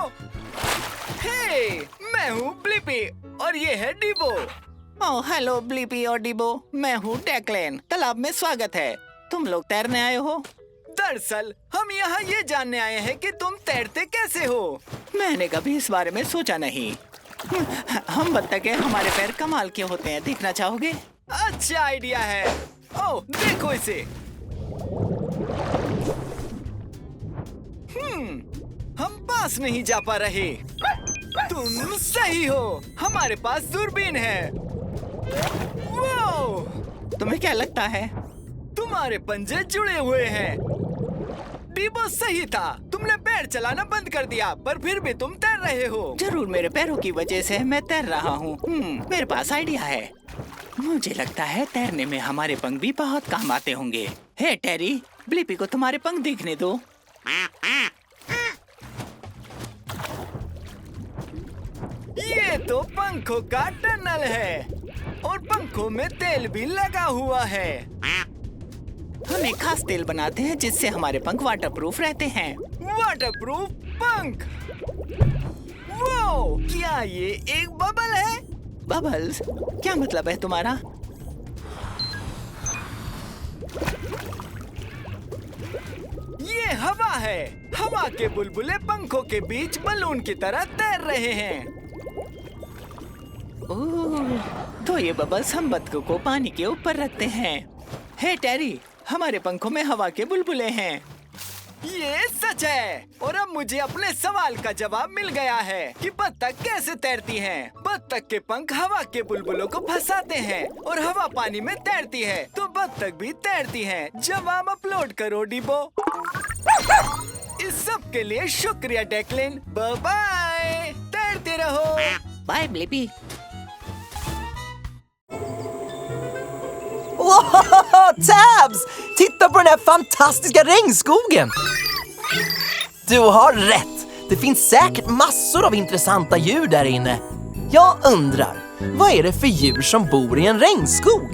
S4: हे, मैं हूँ ब्लिपी और ये है डिबो।
S9: ओह हेलो ब्लिपी और डिबो, मैं हूँ डेक्लेन। तालाब में स्वागत है। तुम लोग तैरने आए हो?
S4: दरअसल हम यहाँ ये जानने आए हैं कि तुम तैरते कैसे हो।
S9: मैंने कभी इस बारे में सोचा नहीं। हम बत्तख हैं, हमारे पैर कमाल के होते हैं, देखना चाहोगे?
S4: अच्छा आइडिया है। ओह देखो इसे। हम पास नहीं जा पा रहे। तुम सही हो, हमारे पास दूरबीन है। वो
S9: तुम्हें क्या लगता है?
S4: तुम्हारे पंजे जुड़े हुए हैं। डिबो सही था, तुमने पैर चलाना बंद कर दिया, पर फिर भी तुम तैर रहे हो।
S9: जरूर मेरे पैरों की वजह से मैं तैर रहा हूँ। मेरे पास आइडिया है। मुझे लगता है तैरने में हमारे पंख भी बहुत काम आते होंगे। हे टेरी, ब्लिपी को तुम्हारे पंख दिखने दो।
S4: ये तो पंखों का टनल है और पंखों में तेल भी लगा हुआ है।
S9: हम एक खास तेल बनाते हैं जिससे हमारे पंख वाटरप्रूफ रहते हैं।
S4: वाटरप्रूफ पंख। वो क्या ये एक बबल है?
S9: बबल्स? क्या मतलब है तुम्हारा?
S4: ये हवा है। हवा के बुलबुले पंखों के बीच बलून की तरह तैर रहे हैं।
S9: ओह, तो ये बबल्स हम बत्तखों को पानी के ऊपर रखते हैं। हे टेरी, हमारे पंखों में हवा के बुलबुले हैं।
S4: ये सच है और अब मुझे अपने सवाल का जवाब मिल गया है कि बत्तख कैसे तैरती हैं। बत्तख के पंख हवा के बुलबुलों को फंसाते हैं और हवा पानी में तैरती है, तो बत्तख भी तैरती हैं। जवाब अपलोड करो डिबो। इस सब के लिए शुक्रिया डेक्लिन। बाय बाय, तैरते रहो।
S9: Bye Blippi.
S10: Wow, Tabs! Titta på den här fantastiska regnskogen! Du har rätt. Det finns säkert massor av intressanta djur där inne. Jag undrar, vad är det för djur som bor i en regnskog?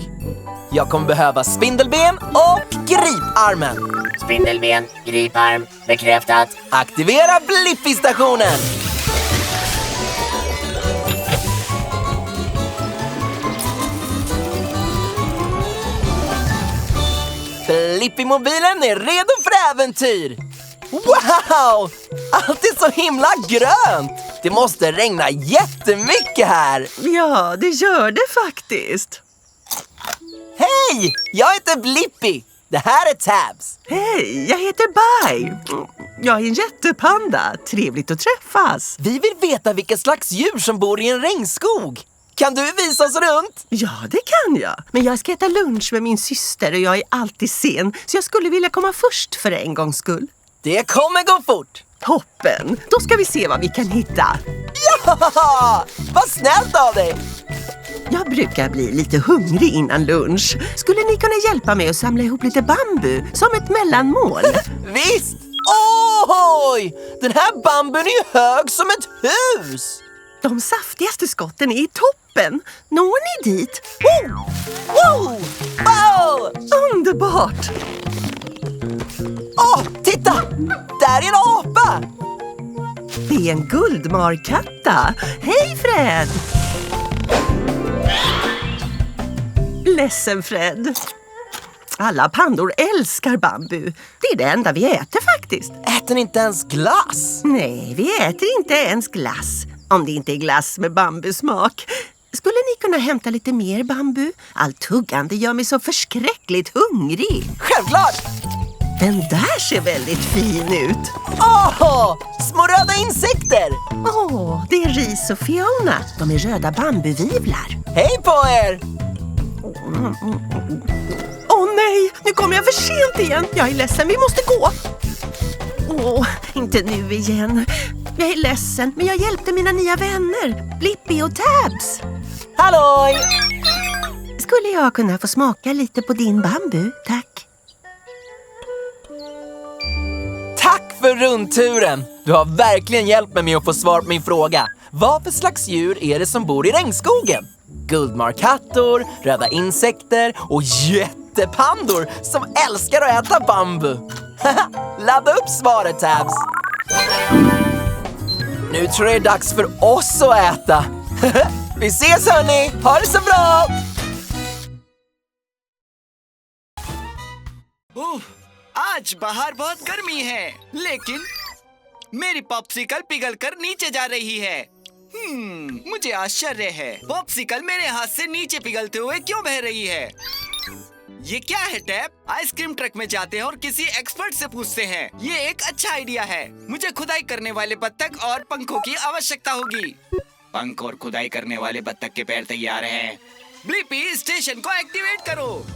S10: Jag kommer behöva spindelben och griparmen.
S11: Spindelben, griparm, bekräftat.
S10: Aktivera Blippi-stationen! Blippi-mobilen är redo för äventyr! Wow! Allt är så himla grönt! Det måste regna jättemycket här!
S12: Ja, det gör det faktiskt.
S10: Hej! Jag heter Blippi. Det här är Tabs.
S12: Hej, jag heter Bai. Jag är en jättepanda. Trevligt att träffas.
S10: Vi vill veta vilka slags djur som bor i en regnskog. Kan du visa oss runt?
S12: Ja, det kan jag. Men jag ska äta lunch med min syster och jag är alltid sen. Så jag skulle vilja komma först för en gångs skull.
S10: Det kommer gå fort.
S12: Toppen. Då ska vi se vad vi kan hitta.
S10: Ja! Vad snällt av dig!
S12: Jag brukar bli lite hungrig innan lunch. Skulle ni kunna hjälpa mig att samla ihop lite bambu som ett mellanmål?
S10: Visst! Oj! Den här bambun är ju hög som ett hus!
S12: De saftigaste skotten är i toppen. Når ni dit?
S10: Wow! Wow!
S12: Underbart!
S10: Titta! Där är en apa!
S12: Det är en guldmarkatta. Hej Fred! Ledsen Fred. Alla pandor älskar bambu. Det är det enda vi äter faktiskt.
S10: Äter ni inte ens glass?
S12: Nej, vi äter inte ens glass. Om det inte är glass med bambusmak. Skulle ni kunna hämta lite mer bambu? Allt tuggande gör mig så förskräckligt hungrig.
S10: Självklart!
S12: Den där ser väldigt fin ut.
S10: Små röda insekter!
S12: Det är Ris och Fiona. De är röda bambuvivlar.
S10: Hej på er!
S12: Nej, nu kommer jag för sent igen. Jag är ledsen, vi måste gå. Inte nu igen. Jag är ledsen, men jag hjälpte mina nya vänner, Blippi och Tabs.
S10: Halloj!
S12: Skulle jag kunna få smaka lite på din bambu, tack?
S10: för rundturen! Du har verkligen hjälpt mig med att få svar på min fråga. Vad för slags djur är det som bor i regnskogen? Guldmarkattor, röda insekter och jättepandor som älskar att äta bambu. Ladda upp svaret, Tabs! Nu tror jag det är dags för oss att äta. Vi ses hörni! Ha det så bra!
S4: आज बाहर बहुत गर्मी है, लेकिन मेरी popsicle पिघलकर नीचे जा रही है। मुझे आश्चर्य है, पॉप्सिकल मेरे हाथ से नीचे पिघलते हुए क्यों बह रही है? ये क्या है टैप? आइसक्रीम ट्रक में जाते हैं और किसी एक्सपर्ट से पूछते हैं। ये एक अच्छा आइडिया है। मुझे खुदाई करने वाले बत्तख और पंखों की आवश्यकता होगी। पंख और खुदाई करने वाले बत्तख के पैर तैयार हैं। ब्लिपी, स्टेशन को एक्टिवेट करो।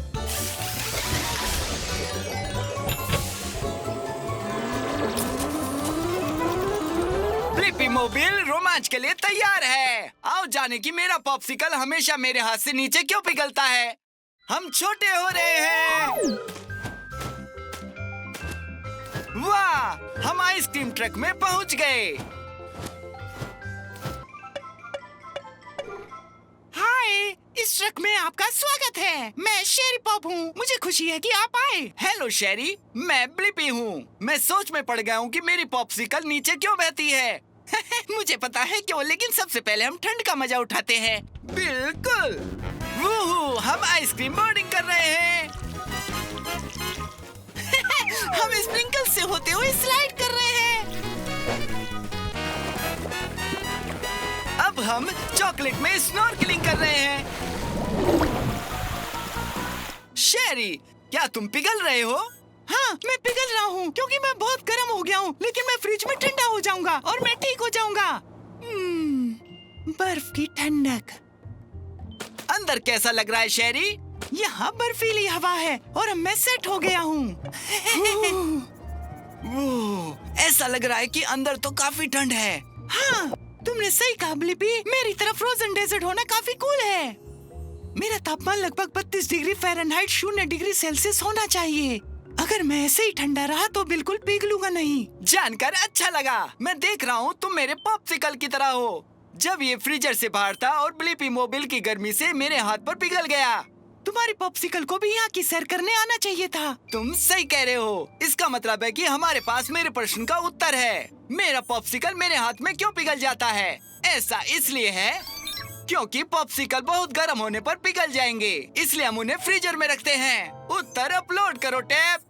S4: ब्लिपी मोबिल रोमांच के लिए तैयार है। आओ जाने कि मेरा पॉप्सिकल हमेशा मेरे हाथ से नीचे क्यों पिघलता है। हम छोटे हो रहे हैं। वाह, हम आइसक्रीम ट्रक में पहुंच गए।
S7: हाय, इस ट्रक में आपका स्वागत है। मैं शेरी पॉप हूँ। मुझे खुशी है कि आप आए।
S4: हेलो शेरी, मैं ब्लिपी हूँ। मैं सोच में पड़ गया हूँ कि मेरी पॉप्सिकल नीचे क्यों बहती है।
S7: मुझे पता है क्यों, लेकिन सबसे पहले हम ठंड का मजा उठाते हैं।
S4: बिल्कुल। वूहू, हम आइसक्रीम बोर्डिंग कर रहे हैं।
S7: हम स्प्रिंकल से होते हुए स्लाइड कर रहे हैं।
S4: अब हम चॉकलेट में स्नॉर्कलिंग कर रहे हैं। शेरी, क्या तुम पिघल रहे हो?
S7: हाँ, मैं पिघल रहा हूँ क्योंकि मैं बहुत गर्म हो गया हूँ, लेकिन मैं फ्रिज में ठंडा हो जाऊंगा और मैं ठीक हो जाऊंगा। बर्फ की ठंडक।
S4: अंदर कैसा लग रहा है शेरी?
S7: यहाँ बर्फीली हवा है और मैं सेट हो गया हूँ।
S4: ऐसा लग रहा है कि अंदर तो काफी ठंड है।
S7: हाँ, तुमने सही कहा ब्लिपी। मेरी तरफ फ्रोजन डेजर्ट होना काफी कूल है। मेरा तापमान लगभग 32 डिग्री फ़ारेनहाइट 0 डिग्री सेल्सियस होना चाहिए। अगर मैं ऐसे ही ठंडा रहा तो बिल्कुल पिघलूंगा नहीं।
S4: जानकर अच्छा लगा। मैं देख रहा हूँ तुम मेरे पॉप्सिकल की तरह हो। जब ये फ्रीजर से बाहर था और ब्लिपी मोबिल की गर्मी से मेरे हाथ पर पिघल गया।
S7: तुम्हारी पॉप्सिकल को भी यहाँ की सैर करने आना चाहिए था।
S4: तुम सही कह रहे हो। इसका मतलब है कि हमारे पास मेरे प्रश्न का उत्तर है। मेरा पॉप्सिकल मेरे हाथ में क्यों पिघल जाता है? ऐसा इसलिए है क्योंकि पॉप्सिकल बहुत गर्म होने पर पिघल जाएंगे, इसलिए हम उन्हें फ्रीजर में रखते हैं। उत्तर अपलोड करो टैप।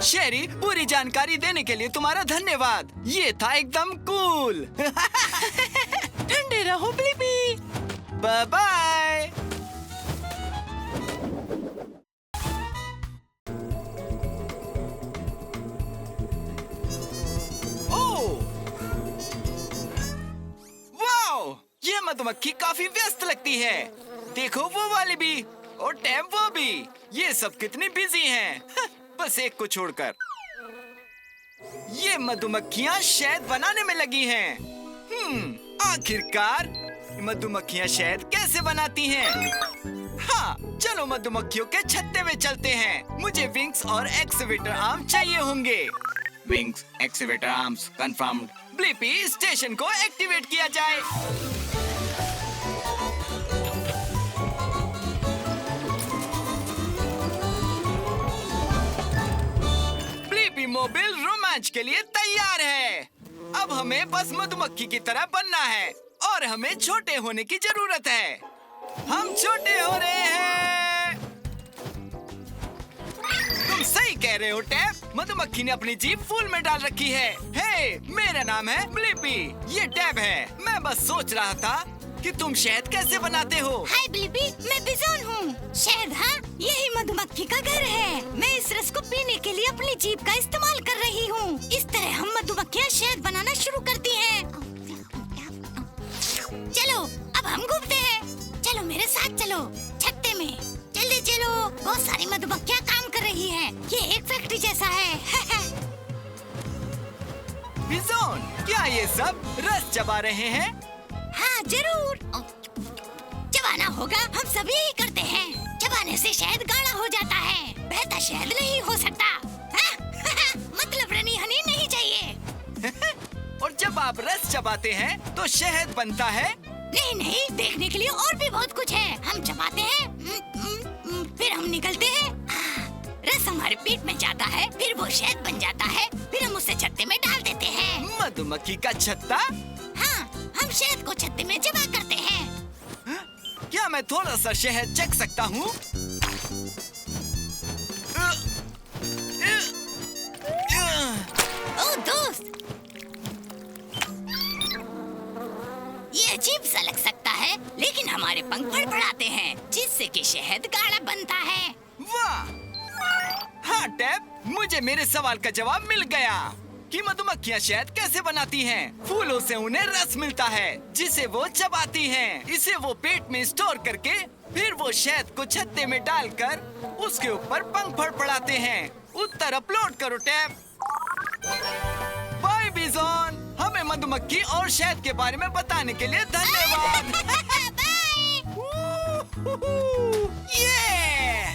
S4: शेरी, पूरी जानकारी देने के लिए तुम्हारा धन्यवाद। ये था एकदम कूल।
S7: ठंडे रहो ब्लिपी।
S4: Bye bye. ये मधुमक्खी काफी व्यस्त लगती है। देखो वो वाली भी और टैब वो भी। ये सब कितनी बिजी हैं। बस एक को छोड़कर। ये मधुमक्खियाँ शहद बनाने में लगी हैं। आखिरकार मधुमक्खियाँ शहद कैसे बनाती हैं? हाँ, चलो मधुमक्खियों के छत्ते में चलते हैं। मुझे विंग्स और एक्सकेवेटर आर्म चाहिए होंगे। Wings, excavator arms confirmed. Blippi, station को एक्टिवेट किया जाए। ब्लिपी मोबिल रोमांच के लिए तैयार है। अब हमें बस मधुमक्खी की तरह बनना है और हमें छोटे होने की जरूरत है। हम छोटे हो रहे हैं। तुम सही कह रहे हो टैप। मधुमक्खी ने अपनी जीभ फूल में डाल रखी है। हे, मेरा नाम है ब्लिपी। ये टैब है। मैं बस सोच रहा था कि तुम शहद कैसे बनाते हो।
S7: हाय ब्लिपी, मैं बिजोन हूँ। शहद, हाँ, यही मधुमक्खी का घर है। मैं इस रस को पीने के लिए अपनी जीभ का इस्तेमाल कर रही हूँ। इस तरह हम मधुमक्खियाँ शहद बनाना शुरू करती हैं। चलो, अब हम घूमते हैं। चलो मेरे साथ चलो, छत्ते में। जल्दी चलो, बहुत सारी मधुमक्खियाँ काम कर रही हैं। ये एक फैक्ट्री जैसा है।
S4: बिजोन, क्या ये सब रस चबा रहे हैं?
S7: हाँ जरूर। चबाना होगा, हम सभी यही करते हैं। चबाने से शहद गाढ़ा हो जाता है। बहता शहद नहीं हो सकता। मतलब
S4: आप रस चबाते हैं तो शहद बनता है।
S7: नहीं नहीं, देखने के लिए और भी बहुत कुछ है। हम चबाते हैं, फिर हम निकलते हैं। रस हमारे पेट में जाता है, फिर वो शहद बन जाता है, फिर हम उसे छत्ते में डाल देते हैं।
S4: मधुमक्खी का छत्ता?
S7: हाँ, हम शहद को छत्ते में जमा करते हैं।
S4: क्या मैं थोड़ा सा शहद चख सकता हूँ?
S7: ओ दोस्त, ये अजीब सा लग सकता है, लेकिन हमारे पंख फड़फड़ाते हैं, जिससे कि शहद गाढ़ा बनता है।
S4: वाह! हाँ टैब, मुझे मेरे सवाल का जवाब मिल गया कि मधुमक्खियाँ शहद कैसे बनाती हैं। फूलों से उन्हें रस मिलता है, जिसे वो चबाती हैं। इसे वो पेट में स्टोर करके फिर वो शहद को छत्ते में डालकर उसके ऊपर पंख फड़फड़ाते हैं। उत्तर अपलोड करो टैब। बाय बिजॉन, हमें मधुमक्खी और शहद के बारे में बताने के लिए धन्यवाद।
S7: बाय।
S4: ये